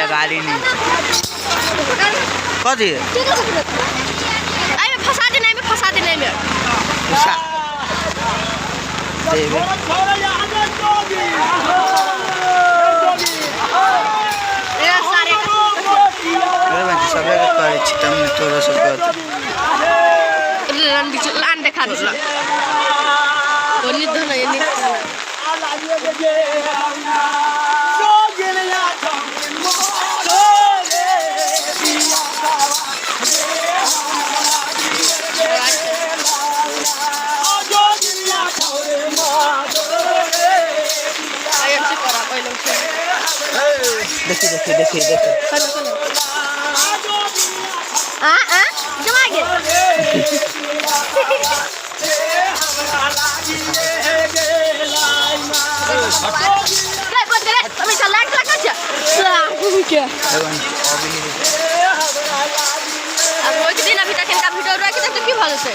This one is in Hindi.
गाड़ी नहीं कथी फंसा देने में सबे करे छी तम तोरा सब लान देखा दिस धन देखी अब दिन अभी तक इनका वीडियो रहा कि तो की भालो से